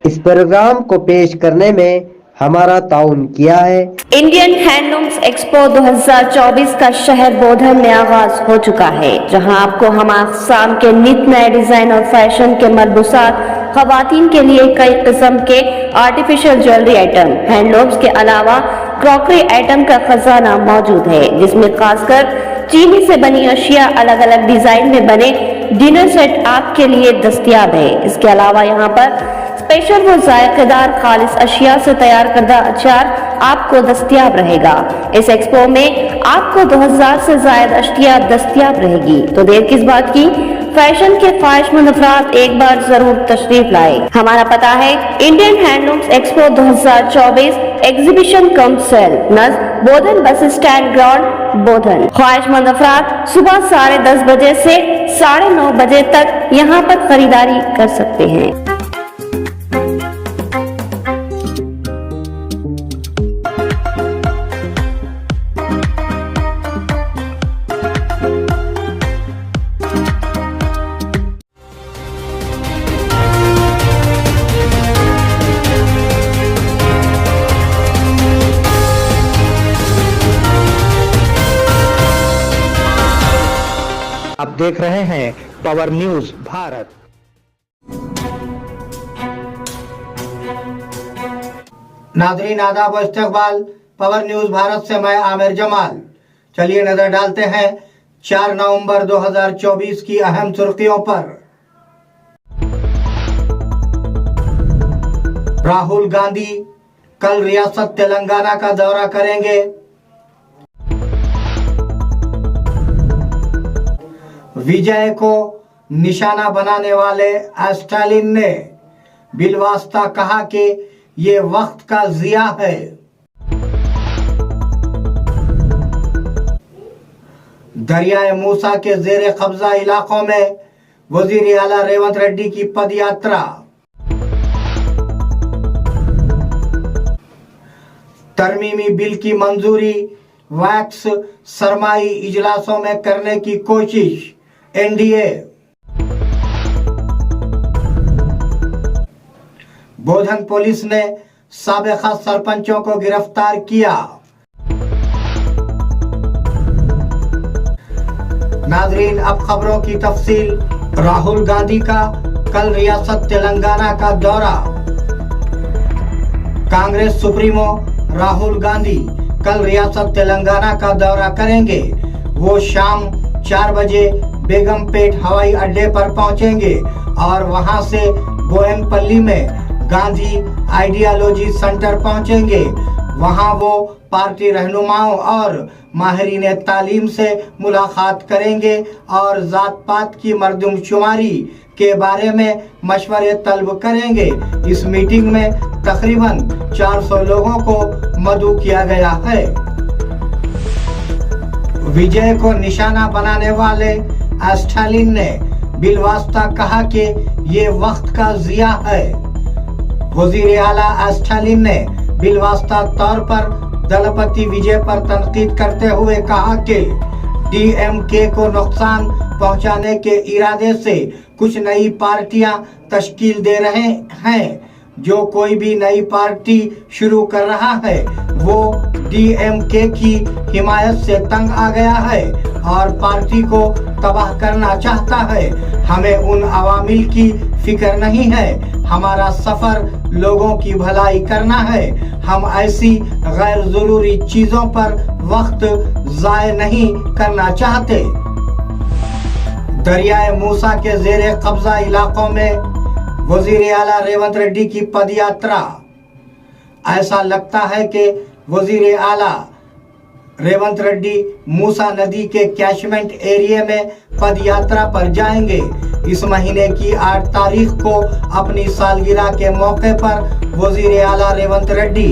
इस प्रोग्राम को पेश करने में हमारा ताउन किया है। इंडियन हैंडलूम्स एक्सपो 2024 का शहर बोधन में आगाज हो चुका है, जहां आपको हम अक़साम के नित नए डिजाइन और फैशन के मलबूसात, खवातीन के लिए कई किस्म के आर्टिफिशियल ज्वेलरी आइटम, हैंडलूम्स के अलावा क्रॉकरी आइटम का खजाना मौजूद है, जिसमें खासकर चीनी से बनी अशिया अलग अलग डिजाइन में बने डिनर सेट आपके लिए दस्तयाब है। इसके अलावा यहाँ पर स्पेशल व जायकेदार खालिस अशिया से तैयार करदा अचार आपको दस्तयाब रहेगा। इस एक्सपो में आपको 2000 से ज्यादा अशिया दस्तयाब रहेगी, तो देर किस बात की, फैशन के ख्वाहिशमंद अफराद एक बार जरूर तशरीफ लाए। हमारा पता है Indian handlooms expo 2024 exhibition cum sale नज़ बोधन बस स्टैंड ग्राउंड बोधन। ख्वाहिशमंद अफराद सुबह 10:30 बजे से 9:30 बजे तक यहाँ पर खरीदारी कर सकते हैं। आप देख रहे हैं पावर न्यूज भारत। नाज़रीन आदाब व इस्तकबाल, पावर न्यूज भारत से मैं आमिर जमाल। चलिए नजर डालते हैं 4 नवंबर 2024 की अहम सुर्खियों पर। राहुल गांधी कल रियासत तेलंगाना का दौरा करेंगे। विजय को निशाना बनाने वाले स्टालिन ने बिलवास्ता कहा कि ये वक्त का जिया है। दरियाए मूसा के जेर कब्जा इलाकों में वजीर आला रेवंत रेड्डी की पदयात्रा। तरमीमी बिल की मंजूरी वैक्स सरमाई इजलासों में करने की कोशिश। एनडीए। बोधन पुलिस ने साबिका सरपंचों को गिरफ्तार किया। नाजरीन अब खबरों की तफसील। राहुल गांधी का कल रियासत तेलंगाना का दौरा। कांग्रेस सुप्रीमो राहुल गांधी कल रियासत तेलंगाना का दौरा करेंगे। वो शाम 4 बजे बेगमपेट हवाई अड्डे पर पहुंचेंगे और वहां से बोयनपल्ली में गांधी आइडियोलॉजी सेंटर पहुंचेंगे। वहां वो पार्टी रहनुमाओं और माहिरीन तालीम से मुलाकात करेंगे और जात पात की मर्दमशुमारी के बारे में मशवरे तलब करेंगे। इस मीटिंग में तकरीबन 400 लोगों को मदऊ किया गया है। विजय को निशाना बनाने वाले स्टालिन ने बिलवास्ता कहा कि ये वक्त का जिया है। वजीर आला स्टालिन ने बिलवास्ता तौर पर दलपति विजय पर तनकीद करते हुए कहा कि डीएमके को नुकसान पहुंचाने के इरादे से कुछ नई पार्टियां तश्कील दे रहे हैं। जो कोई भी नई पार्टी शुरू कर रहा है वो डीएमके की हिमायत से तंग आ गया है और पार्टी को तबाह करना चाहता है। हमें उन अवामिल की फिक्र नहीं है। हमारा सफर लोगों की भलाई करना है। हम ऐसी गैर जरूरी चीजों पर वक्त जाय नहीं करना चाहते। दरियाए मूसा के जेर कब्जा इलाकों में वजीर आला रेवंत रेड्डी की पदयात्रा। ऐसा लगता है कि वजीर आला रेवंत रेड्डी मूसा नदी के कैचमेंट एरिया में पदयात्रा पर जाएंगे। इस महीने की 8 तारीख को अपनी सालगिरह के मौके पर वजीर आला रेवंत रेड्डी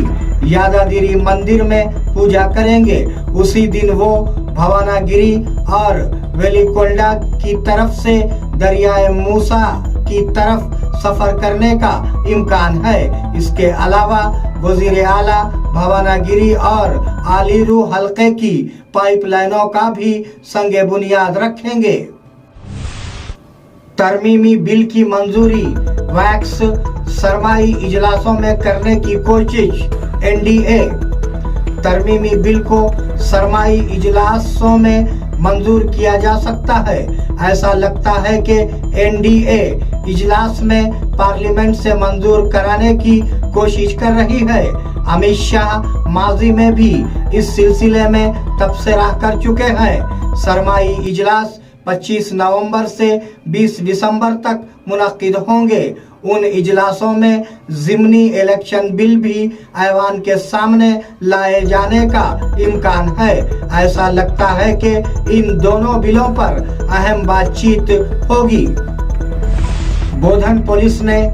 यादागिरी मंदिर में पूजा करेंगे। उसी दिन वो भवानागिरी और वेलिकोंडा की तरफ से दरियाए मूसा की तरफ सफर करने का इम्कान है। इसके अलावा वजीर आला भवानागिरी और आलीरू हल्के की पाइपलाइनों का भी संगे बुनियाद रखेंगे। तरमीमी बिल की मंजूरी वैक्स सरमाई इजलासों में करने की कोशिश। एनडीए तरमीमी बिल को सरमाई इजलासों में मंजूर किया जा सकता है। ऐसा लगता है कि एनडीए इजलास में पार्लियामेंट से मंजूर कराने की कोशिश कर रही है। अमित शाह माजी में भी इस सिलसिले में तबसरा कर चुके हैं। सरमाई इजलास 25 नवंबर से 20 दिसंबर तक मुनक्किद होंगे। उन इजलासों में ज़िमनी इलेक्शन बिल भी ऐवान के सामने लाए जाने का इम्कान है। ऐसा लगता है कि इन दोनों बिलों पर अहम बातचीत होगी। बोधन पुलिस ने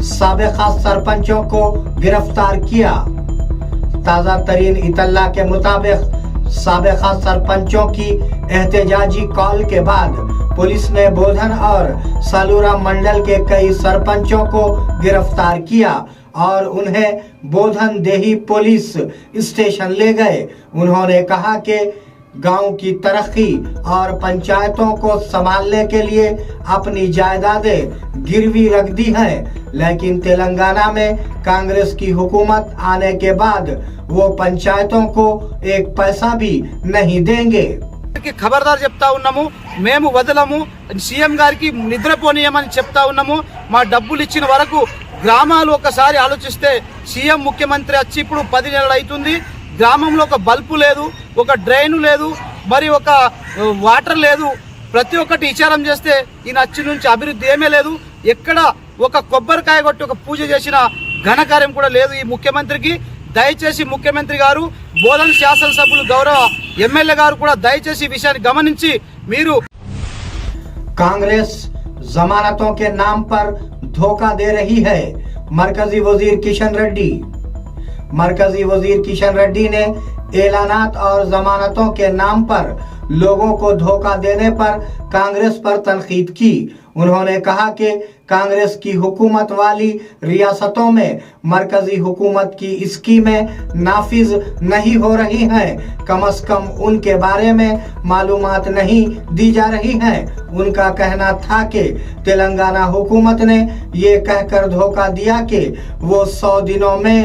साबिका सरपंचों को गिरफ्तार किया। ताज़ा तरीन इतला के मुताबिक साबिका सरपंचों की एहतजाजी कॉल के बाद पुलिस ने बोधन और सालूरा मंडल के कई सरपंचों को गिरफ्तार किया और उन्हें बोधन देही पुलिस स्टेशन ले गए। उन्होंने कहा कि गांव की तरक्की और पंचायतों को संभालने के लिए अपनी जायदादें गिरवी रख दी हैं, लेकिन तेलंगाना में कांग्रेस की हुकूमत आने के बाद वो पंचायतों को एक पैसा भी नहीं देंगे। ఖబర్దార్ చెప్తా ఉన్నాము, మేము వదలము, సీఎం గారికి నిద్రపోనీయమని చెప్తా ఉన్నాము। మా డబ్బులు ఇచ్చిన వరకు గ్రామాలు ఒకసారి ఆలోచిస్తే సీఎం ముఖ్యమంత్రి వచ్చి ఇప్పుడు 10 నెలలు అవుతుంది। గ్రామంలో ఒక బల్బు లేదు, ఒక డ్రైన్ లేదు, మరి ఒక వాటర్ లేదు। ప్రతి ఒక్కటి విచారం చేస్తే ఈ నచ్చి నుంచి అభివృద్ధి ఏమీ లేదు। ఎక్కడ ఒక కొబ్బరికాయ కొట్టి ఒక పూజ చేసిన ఘనకార్యం కూడా లేదు ఈ ముఖ్యమంత్రికి। దయచేసి ముఖ్యమంత్రి గారు, బోధన్ శాసనసభ్యులు గౌరవ ఎమ్మెల్యే గారు కూడా దయచేసి ఈ విషయాన్ని గమనించి మీరు कांग्रेस जमानतों के नाम पर धोखा दे रही है। मरकजी वजीर किशन रेड्डी ने एलानात और जमानतों के नाम पर लोगों को धोखा देने पर कांग्रेस पर तनकीद की। उन्होंने कहा कि कांग्रेस की हुकूमत वाली रियासतों में मरकजी हुकूमत की स्कीमें नाफिज नहीं हो रही हैं, कम से कम उनके बारे में मालूमात नहीं दी जा रही हैं। उनका कहना था कि तेलंगाना हुकूमत ने ये कहकर धोखा दिया कि वो 100 दिनों में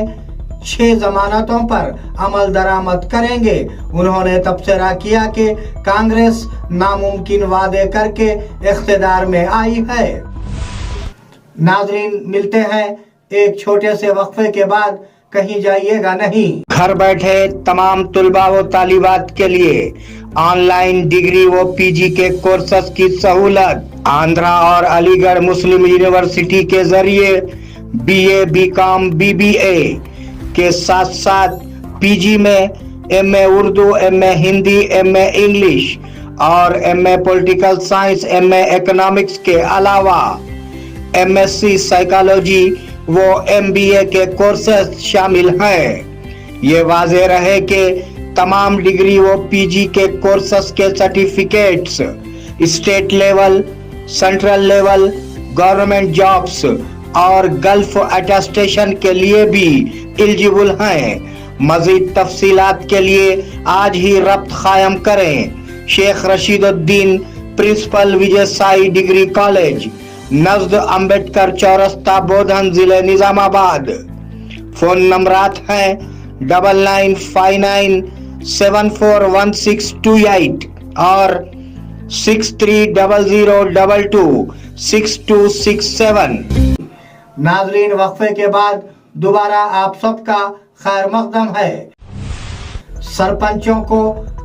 6 जमानतों पर अमल दरामद करेंगे। उन्होंने तबसरा किया कि कांग्रेस नामुमकिन वादे करके इख्तिदार में आई है। नाजरीन, मिलते हैं एक छोटे से वक्फे के बाद, कहीं जाइएगा नहीं। घर बैठे तमाम तुलबा व तालिबात के लिए ऑनलाइन डिग्री व पीजी के कोर्सेस की सहूलत आंध्रा और अलीगढ़ मुस्लिम यूनिवर्सिटी के जरिए बीए, बीकॉम, बीबीए के साथ साथ पीजी में MA Urdu, MA Hindi, MA English और MA political science, MA economics के अलावा एमएससी साइकोलॉजी वो एमबीए के कोर्सेस शामिल हैं। ये वाज़ेह रहे कि तमाम डिग्री व पीजी के कोर्सेस के certificates state level, central level, government jobs और गल्फ अटेस्टेशन के लिए भी एलिजिबल हैं। मजीद तफसीलात के लिए आज ही रब्त कायम करें। Sheikh Rashiduddin, principal, Vijay Sai degree college, नज़द Ambedkar चौरस्ता, बोधन, जिले निजामाबाद। फोन नंबरात हैं 9959741628 और 6300226267। नाजरीन, वक्फे के बाद दोबारा आप सबका खैर मकदम है। सरपंचों को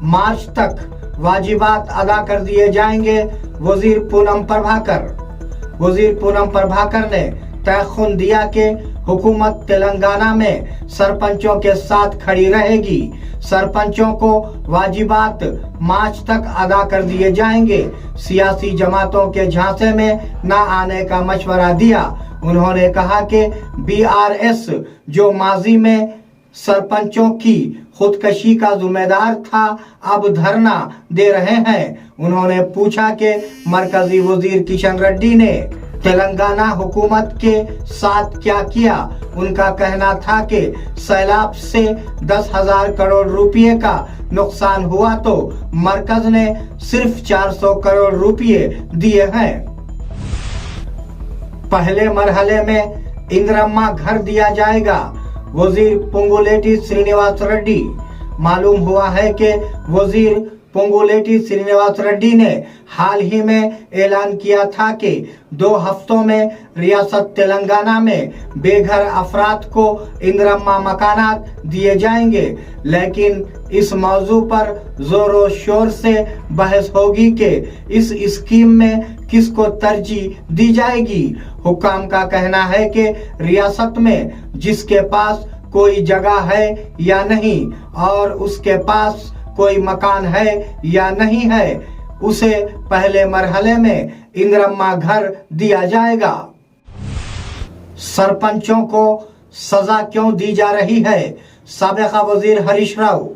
मार्च तक वाजिबात अदा कर दिए जाएंगे। वजीर पूनम प्रभाकर ने तयखुन दिया कि हुकूमत तेलंगाना में सरपंचों के साथ खड़ी रहेगी। सरपंचों को वाजिबात मार्च तक अदा कर दिए जाएंगे। सियासी जमातों के झांसे में न आने का मशवरा दिया। उन्होंने कहा कि बीआरएस जो माजी में सरपंचों की खुदकशी का जिम्मेदार था, अब धरना दे रहे हैं। उन्होंने पूछा कि मरकजी वजीर किशन रेड्डी ने तेलंगाना हुकूमत के साथ क्या किया। उनका कहना था कि सैलाब से 10,000 करोड़ रुपए का नुकसान हुआ तो मरकज ने सिर्फ 400 करोड़ रुपए दिए हैं। पहले मरहले में इंदिरम्मा घर दिया जाएगा, वजीर पोंगुलेटी श्रीनिवास रेड्डी। मालूम हुआ है कि वजीर पोंगुलेटी श्रीनिवास रेड्डी ने हाल ही में ऐलान किया था कि 2 हफ्तों में रियासत तेलंगाना में बेघर अफराद को इंदिरम्मा मकानात दिए जाएंगे, लेकिन इस मौजू पर जोरों शोर से बहस होगी कि इस स्कीम में किसको तरजीह दी जाएगी। हुक्काम का कहना है कि रियासत में जिसके पास कोई जगह है या नहीं और उसके पास कोई मकान है या नहीं है, उसे पहले मरहले में इंदिरम्मा घर दिया जाएगा। सरपंचों को सजा क्यों दी जा रही है? साबिका वजीर हरीश राव।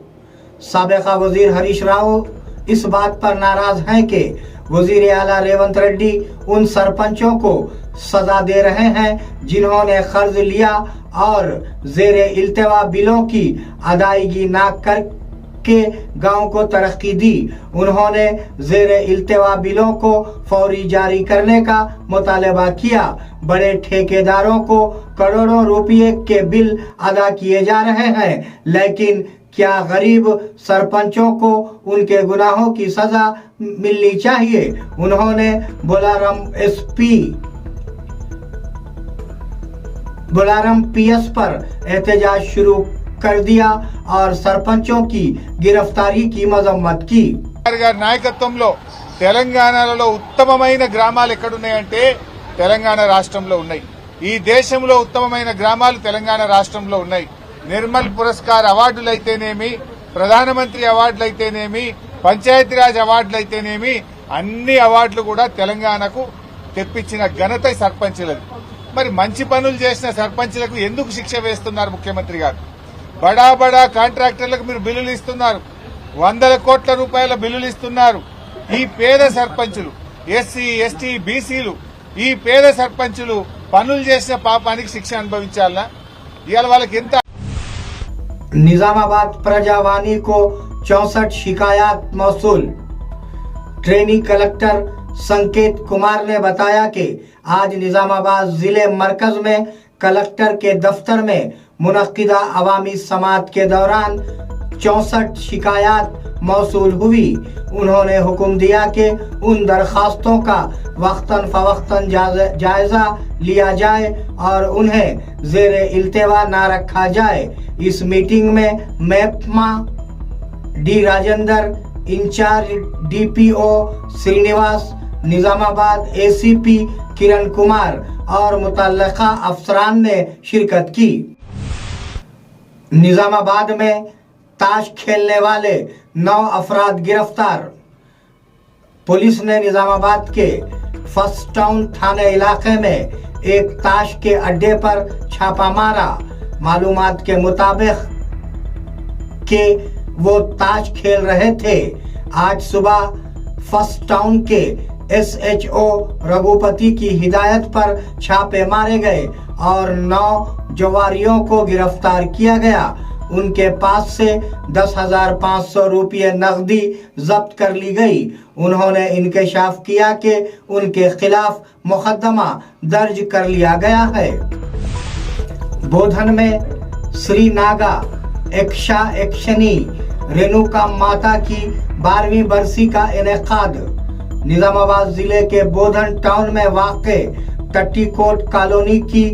साबिका वजीर हरीश राव इस बात पर नाराज हैं कि वजीर आला रेवंत रेड्डी उन सरपंचों को सजा दे रहे हैं जिन्होंने कर्ज लिया और जेरे इल्तवा बिलों की अदायगी ना करके गांव को तरक्की दी। उन्होंने जेरे इल्तवा बिलों को फौरी जारी करने का मुतालबा किया। बड़े ठेकेदारों को करोड़ों रुपये के बिल अदा किए जा रहे हैं, लेकिन क्या गरीब सरपंचों को उनके गुनाहों की सजा मिलनी चाहिए? उन्होंने बोलारम पीएस पर एहतजाज शुरू कर दिया और सरपंचों की गिरफ्तारी की मजम्मत की। గారి నాయకత్వంలో తెలంగాణలో ఉత్తమమైన గ్రామాలు ఎక్కడున్నాయంటే తెలంగాణ రాష్ట్రంలో ఉన్నాయి. ఈ దేశంలో ఉత్తమమైన గ్రామాలు తెలంగాణ రాష్ట్రంలో ఉన్నాయి. నిర్మల్ పురస్కార్ అవార్డులు అయితేనేమి, ప్రధానమంత్రి అవార్డులు అయితేనేమి, పంచాయతీరాజ్ అవార్డులు అయితేనేమి, అన్ని అవార్డులు కూడా తెలంగాణకు తెప్పించిన ఘనత సర్పంచులది. మరి మంచి పనులు చేసిన సర్పంచులకు ఎందుకు శిక్ష వేస్తున్నారు ముఖ్యమంత్రి గారు? బడా బడా కాంట్రాక్టర్లకు మీరు బిల్లులు ఇస్తున్నారు, 100 కోట్ల రూపాయల బిల్లులు ఇస్తున్నారు. ఈ పేద సర్పంచులు, ఎస్సీ ఎస్టీ బీసీలు, ఈ పేద సర్పంచులు పనులు చేసిన పాపానికి శిక్ష అనుభవించాలనా? ఇవాళ వాళ్ళకి ఎంత? निजामाबाद प्रजावाणी को 64 शिकायत मौसूल। ट्रेनी कलेक्टर संकेत कुमार ने बताया कि आज निजामाबाद जिले मरकज में कलेक्टर के दफ्तर में मुनक्किदा अवामी समात के दौरान 64 शिकायत मौसूल हुई। उन्होंने हुक्म दिया कि उन दरखास्तों का वक्तन फवक्तन जायजा लिया जाए और उन्हें जेरे इल्तवा ना रखा जाए। इस मीटिंग में MEPMA D Rajendra, incharge DPO Srinivas, Nizamabad ACP Kiran Kumar और मुतल्लिका अफसरान ने शिरकत की। निजामाबाद में ताश खेलने वाले 9 अफराद गिरफ्तार। पुलिस ने निजामाबाद के फर्स्ट टाउन थाने इलाके में एक ताश के अड्डे पर छापा मारा। मालूमात के मुताबिक कि वो ताश खेल रहे थे। आज सुबह फर्स्ट टाउन के SHO रघुपति की हिदायत पर छापे मारे गए और 9 जवारियों को गिरफ्तार किया गया। उनके पास से 10,500 रुपये नकदी जब्त कर ली गई। उन्होंने इंकशाफ किया कि उनके खिलाफ मुकदमा दर्ज कर लिया गया है। बोधन में श्री नागा यक्षा यक्षिनी रेणुका माता की 12वीं बरसी का इनेकाद। निजामाबाद जिले के बोधन टाउन में वाक़े टट्टीकोट कॉलोनी की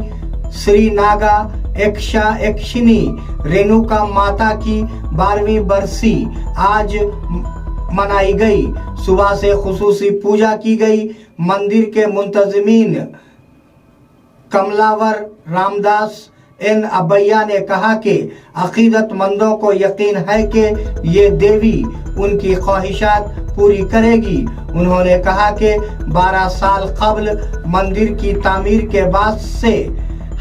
श्री नागा यक्षा यक्षिनी रेणुका माता की 12वीं बरसी आज मनाई गई। सुबह से खुसूसी पूजा की गई। मंदिर के मुंतजिमीन कमलावर रामदास एन अबैया ने कहा कि अकीदतमंदों को यकीन है कि ये देवी उनकी ख्वाहिशात पूरी करेगी। उन्होंने कहा कि 12 साल कबल मंदिर की तामीर के बाद से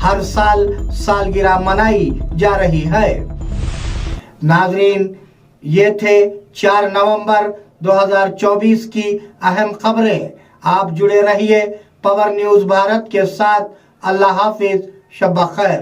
हर साल सालगिरह मनाई जा रही है। नाजरीन, ये थे 4 नवंबर 2024 की अहम खबरें। आप जुड़े रहिए पावर न्यूज भारत के साथ। अल्लाह हाफिज, शब खैर।